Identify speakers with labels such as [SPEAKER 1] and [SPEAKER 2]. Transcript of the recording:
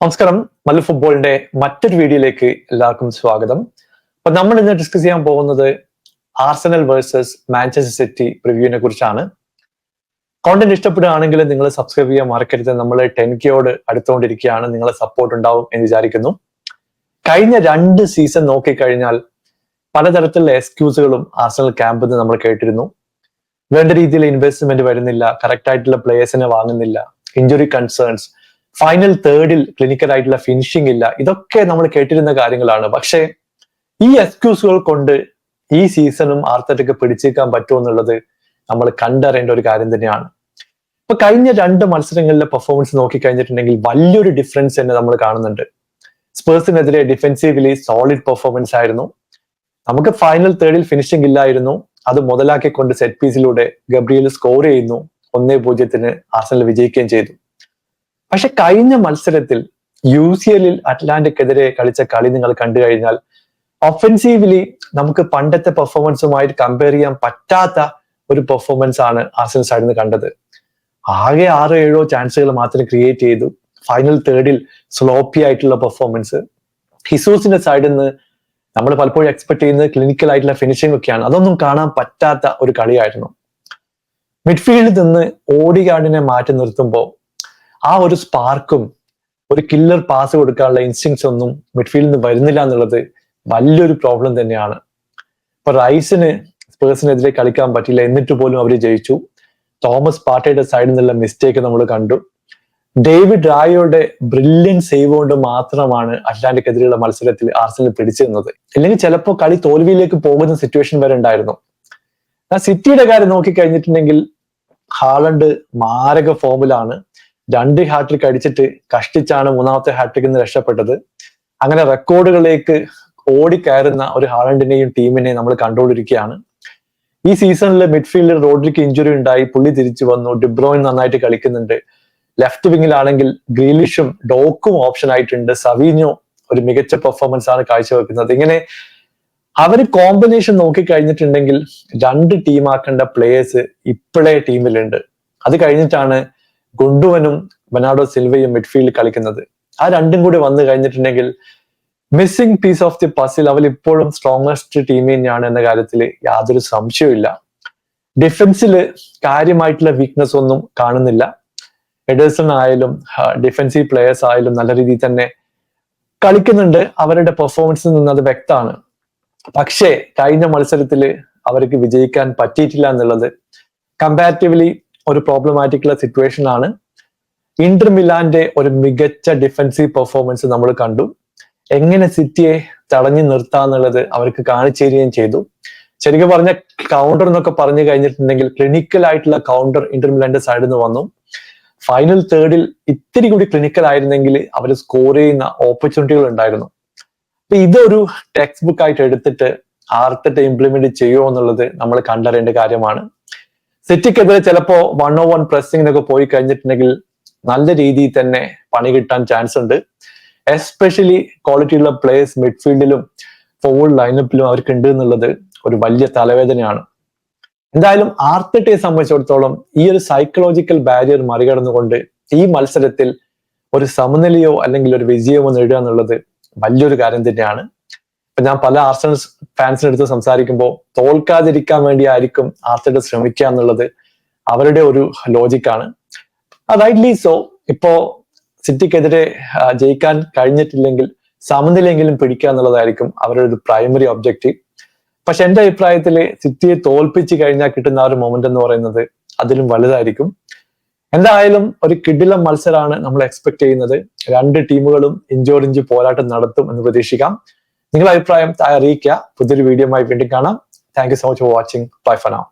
[SPEAKER 1] നമസ്കാരം. മല്ലു ഫുട്ബോളിന്റെ മറ്റൊരു വീഡിയോയിലേക്ക് എല്ലാവർക്കും സ്വാഗതം. അപ്പൊ നമ്മൾ ഇന്ന് ഡിസ്കസ് ചെയ്യാൻ പോകുന്നത് ആർസണൽ വേഴ്സസ് മാഞ്ചസ്റ്റർ സിറ്റി പ്രിവ്യൂവിനെ കുറിച്ചാണ്. കോണ്ടന്റ് ഇഷ്ടപ്പെടുകയാണെങ്കിൽ നിങ്ങൾ സബ്സ്ക്രൈബ് ചെയ്യാൻ മറക്കരുത്. നമ്മൾ 10K അടുത്തുകൊണ്ടിരിക്കുകയാണ്. നിങ്ങളെ സപ്പോർട്ട് ഉണ്ടാവും എന്ന് വിചാരിക്കുന്നു. കഴിഞ്ഞ 2 സീസൺ നോക്കിക്കഴിഞ്ഞാൽ പലതരത്തിലുള്ള എക്സ്ക്യൂസുകളും ആർസണൽ ക്യാമ്പിൽ നിന്ന് നമ്മൾ കേട്ടിരുന്നു. വേണ്ട രീതിയിൽ ഇൻവെസ്റ്റ്മെന്റ് വരുന്നില്ല, കറക്റ്റ് ആയിട്ടുള്ള പ്ലേയേഴ്സിനെ വാങ്ങുന്നില്ല, ഇഞ്ചുറി കൺസേൺസ്, ഫൈനൽ തേർഡിൽ ക്ലിനിക്കൽ ആയിട്ടുള്ള ഫിനിഷിംഗ് ഇല്ല. ഇതൊക്കെ നമ്മൾ കേട്ടിരുന്ന കാര്യങ്ങളാണ്. പക്ഷേ ഈ എക്സ്ക്യൂസുകൾ കൊണ്ട് ഈ സീസണും ആർട്ടറ്റയ്ക്ക് പിടിച്ചേക്കാൻ പറ്റുമോ എന്നുള്ളത് നമ്മൾ കണ്ടറിയേണ്ട ഒരു കാര്യം തന്നെയാണ്. ഇപ്പൊ കഴിഞ്ഞ 2 മത്സരങ്ങളിലെ പെർഫോമൻസ് നോക്കിക്കഴിഞ്ഞിട്ടുണ്ടെങ്കിൽ വലിയൊരു ഡിഫറൻസ് തന്നെ നമ്മൾ കാണുന്നുണ്ട്. സ്പേഴ്സിനെതിരെ ഡിഫെൻസീവ്ലി സോളിഡ് പെർഫോമൻസ് ആയിരുന്നു. നമുക്ക് ഫൈനൽ തേർഡിൽ ഫിനിഷിംഗ് ഇല്ലായിരുന്നു. അത് മുതലാക്കിക്കൊണ്ട് സെറ്റ് പീസിലൂടെ ഗബ്രിയേൽ സ്കോർ ചെയ്യുന്നു. 1-0 ആർസണൽ വിജയിക്കുകയും ചെയ്തു. പക്ഷെ കഴിഞ്ഞ മത്സരത്തിൽ UCL അറ്റ്ലാന്റിക്കെതിരെ കളിച്ച കളി നിങ്ങൾ കണ്ടു കഴിഞ്ഞാൽ ഒഫൻസീവ്ലി നമുക്ക് പണ്ടത്തെ പെർഫോമൻസുമായിട്ട് കമ്പയർ ചെയ്യാൻ പറ്റാത്ത ഒരു പെർഫോമൻസ് ആണ് ആർസണൽ സൈഡിൽ നിന്ന് കണ്ടത്. ആകെ 6-7 ചാൻസുകൾ മാത്രം ക്രിയേറ്റ് ചെയ്തു. ഫൈനൽ തേർഡിൽ സ്ലോപ്പി ആയിട്ടുള്ള പെർഫോമൻസ്. ഹിസൂസിന്റെ സൈഡിൽ നിന്ന് നമ്മൾ പലപ്പോഴും എക്സ്പെക്ട് ചെയ്യുന്നത് ക്ലിനിക്കൽ ആയിട്ടുള്ള ഫിനിഷിംഗ് ഒക്കെയാണ്. അതൊന്നും കാണാൻ പറ്റാത്ത ഒരു കളിയായിരുന്നു. മിഡ്ഫീൽഡിൽ നിന്ന് ഓഡിഗാർഡിനെ മാറ്റി നിർത്തുമ്പോൾ ആ ഒരു സ്പാർക്കും ഒരു കില്ലർ പാസ് കൊടുക്കാനുള്ള ഇൻസ്റ്റിങ്സ് ഒന്നും മിഡ്ഫീൽഡിൽ നിന്ന് വരുന്നില്ല എന്നുള്ളത് വലിയൊരു പ്രോബ്ലം തന്നെയാണ്. ഇപ്പൊ റൈസിന് സ്പേഴ്സിനെതിരെ കളിക്കാൻ പറ്റില്ല, എന്നിട്ട് പോലും അവർ ജയിച്ചു. തോമസ് പാർട്ടിയുടെ സൈഡിൽ നിന്നുള്ള മിസ്റ്റേക്ക് നമ്മൾ കണ്ടു. ഡേവിഡ് റായോയുടെ ബ്രില്യൻ സേവ് കൊണ്ട് മാത്രമാണ് അറ്റ്ലാന്റിക്കെതിരെയുള്ള മത്സരത്തിൽ ആർസണൽ പിടിച്ചിരുന്നത്. അല്ലെങ്കിൽ ചിലപ്പോൾ കളി തോൽവിയിലേക്ക് പോകുന്ന സിറ്റുവേഷൻ വരെ ഉണ്ടായിരുന്നു. സിറ്റിയുടെ കാര്യം നോക്കിക്കഴിഞ്ഞിട്ടുണ്ടെങ്കിൽ ഹാലണ്ട് മാരക ഫോമിലാണ്. 2 ഹാട്രിക് അടിച്ചിട്ട് കഷ്ടിച്ചാണ് 3ാമത്തെ ഹാട്രിക്കിൽ നിന്ന് രക്ഷപ്പെട്ടത്. അങ്ങനെ റെക്കോർഡുകളിലേക്ക് ഓടിക്കയറുന്ന ഒരു ഹാലണ്ടിനെയും ടീമിനെയും നമ്മൾ കണ്ടുകൊണ്ടിരിക്കുകയാണ്. ഈ സീസണിൽ മിഡ്ഫീൽഡിൽ റോഡ്രിക്ക് ഇഞ്ചുറി ഉണ്ടായി, പുള്ളി തിരിച്ചു വന്നു. ഡിബ്രോയിൻ നന്നായിട്ട് കളിക്കുന്നുണ്ട്. ലെഫ്റ്റ് വിങ്ങിലാണെങ്കിൽ ഗ്രീലിഷും ഡോക്കും ഓപ്ഷൻ ആയിട്ടുണ്ട്. സവീഞ്ഞോ ഒരു മികച്ച പെർഫോമൻസ് ആണ് കാഴ്ചവെക്കുന്നത്. ഇങ്ങനെ അവര് കോമ്പിനേഷൻ നോക്കിക്കഴിഞ്ഞിട്ടുണ്ടെങ്കിൽ 2 ടീമാക്കേണ്ട പ്ലേയേഴ്സ് ഇപ്പോഴേ ടീമിലുണ്ട്. അത് കഴിഞ്ഞിട്ടാണ് ഗുണ്ടുവനും ബെർണാർഡോ സിൽവയും മിഡ്ഫീൽഡ് കളിക്കുന്നത്. ആ 2ഉം കൂടി വന്നു കഴിഞ്ഞിട്ടുണ്ടെങ്കിൽ missing piece of the puzzle അവർ ഇപ്പോഴും സ്ട്രോങ്ങസ്റ്റ് ടീം തന്നെയാണ് എന്ന കാര്യത്തിൽ യാതൊരു സംശയവും. ഡിഫൻസിൽ കാര്യമായിട്ടുള്ള വീക്ക്നെസ് ഒന്നും കാണുന്നില്ല. എഡേഴ്സൺ ആയാലും ഡിഫൻസീവ് പ്ലേയേഴ്സ് ആയാലും നല്ല രീതിയിൽ തന്നെ കളിക്കുന്നുണ്ട്. അവരുടെ പെർഫോമൻസിൽ നിന്ന് അത് വ്യക്തമാണ്. പക്ഷേ കഴിഞ്ഞ മത്സരത്തിൽ അവർക്ക് വിജയിക്കാൻ പറ്റിയിട്ടില്ല എന്നുള്ളത് കമ്പാരിറ്റീവ്ലി ഒരു പ്രോബ്ലമാറ്റിക്കുള്ള സിറ്റുവേഷൻ ആണ്. ഇന്റർ മിലാന്റെ ഒരു മികച്ച ഡിഫൻസീവ് പെർഫോമൻസ് നമ്മൾ കണ്ടു. എങ്ങനെ സിറ്റിയെ തടഞ്ഞു നിർത്താന്നുള്ളത് അവർക്ക് കാണിച്ചു തരികയും ചെയ്തു. ശരിക്കും പറഞ്ഞ കൗണ്ടർ എന്നൊക്കെ പറഞ്ഞു കഴിഞ്ഞിട്ടുണ്ടെങ്കിൽ ക്ലിനിക്കൽ ആയിട്ടുള്ള കൗണ്ടർ ഇന്റർ മിലാന്റെ സൈഡിൽ നിന്ന് വന്നു. ഫൈനൽ തേർഡിൽ ഇത്തിരി കൂടി ക്ലിനിക്കൽ ആയിരുന്നെങ്കിൽ അവർ സ്കോർ ചെയ്യുന്ന ഓപ്പർച്യൂണിറ്റികൾ ഉണ്ടായിരുന്നു. അപ്പൊ ഇതൊരു ടെക്സ്റ്റ് ബുക്ക് ആയിട്ട് എടുത്തിട്ട് ആർട്ടറ്റ ഇംപ്ലിമെന്റ് ചെയ്യുമോ എന്നുള്ളത് നമ്മൾ കണ്ടറിയേണ്ട കാര്യമാണ്. സിറ്റിക്കെതിരെ ചിലപ്പോ 1-on-1 പ്രസിംഗിനൊക്കെ പോയി കഴിഞ്ഞിട്ടുണ്ടെങ്കിൽ നല്ല രീതിയിൽ തന്നെ പണി കിട്ടാൻ ചാൻസ് ഉണ്ട്. എസ്പെഷ്യലി ക്വാളിറ്റിയുള്ള പ്ലേയേഴ്സ് മിഡ്ഫീൽഡിലും ഫോർവേഡ് ലൈനപ്പിലും അവർക്ക് ഉണ്ട് എന്നുള്ളത് ഒരു വലിയ തലവേദനയാണ്. എന്തായാലും ആർട്ടറ്റയെ സംബന്ധിച്ചിടത്തോളം ഈ ഒരു സൈക്കോളജിക്കൽ ബാരിയർ മറികടന്നുകൊണ്ട് ഈ മത്സരത്തിൽ ഒരു സമനിലയോ അല്ലെങ്കിൽ ഒരു വിജയമോ നേടുക എന്നുള്ളത് വലിയൊരു കാര്യം തന്നെയാണ്. ഇപ്പൊ ഞാൻ പല ആർസണൽ ഫാൻസിന്റെ അടുത്ത് സംസാരിക്കുമ്പോൾ തോൽക്കാതിരിക്കാൻ വേണ്ടി ആയിരിക്കും ആർട്ടറ്റ ശ്രമിക്കുക എന്നുള്ളത് അവരുടെ ഒരു ലോജിക്കാണ്. Rightly so. ഇപ്പോ സിറ്റിക്കെതിരെ ജയിക്കാൻ കഴിഞ്ഞിട്ടില്ലെങ്കിൽ സമനിലെങ്കിലും പിടിക്കുക എന്നുള്ളതായിരിക്കും അവരുടെ ഒരു പ്രൈമറി ഒബ്ജക്റ്റീവ്. പക്ഷെ എന്റെ അഭിപ്രായത്തിൽ സിറ്റിയെ തോൽപ്പിച്ച് കഴിഞ്ഞാൽ കിട്ടുന്ന ആ ഒരു മൊമെന്റ് എന്ന് പറയുന്നത് അതിലും വലുതായിരിക്കും. എന്തായാലും ഒരു കിടിലം മത്സരമാണ് നമ്മൾ എക്സ്പെക്ട് ചെയ്യുന്നത്. 2 ടീമുകളും ഇഞ്ചോടിഞ്ച് പോരാട്ടം നടത്തും എന്ന് പ്രതീക്ഷിക്കാം. നിങ്ങളുടെ അഭിപ്രായം താഴെ അറിയിക്കുക. പുതിയൊരു വീഡിയോയുമായി വീണ്ടും കാണാം. Thank you so much for watching. Bye for now.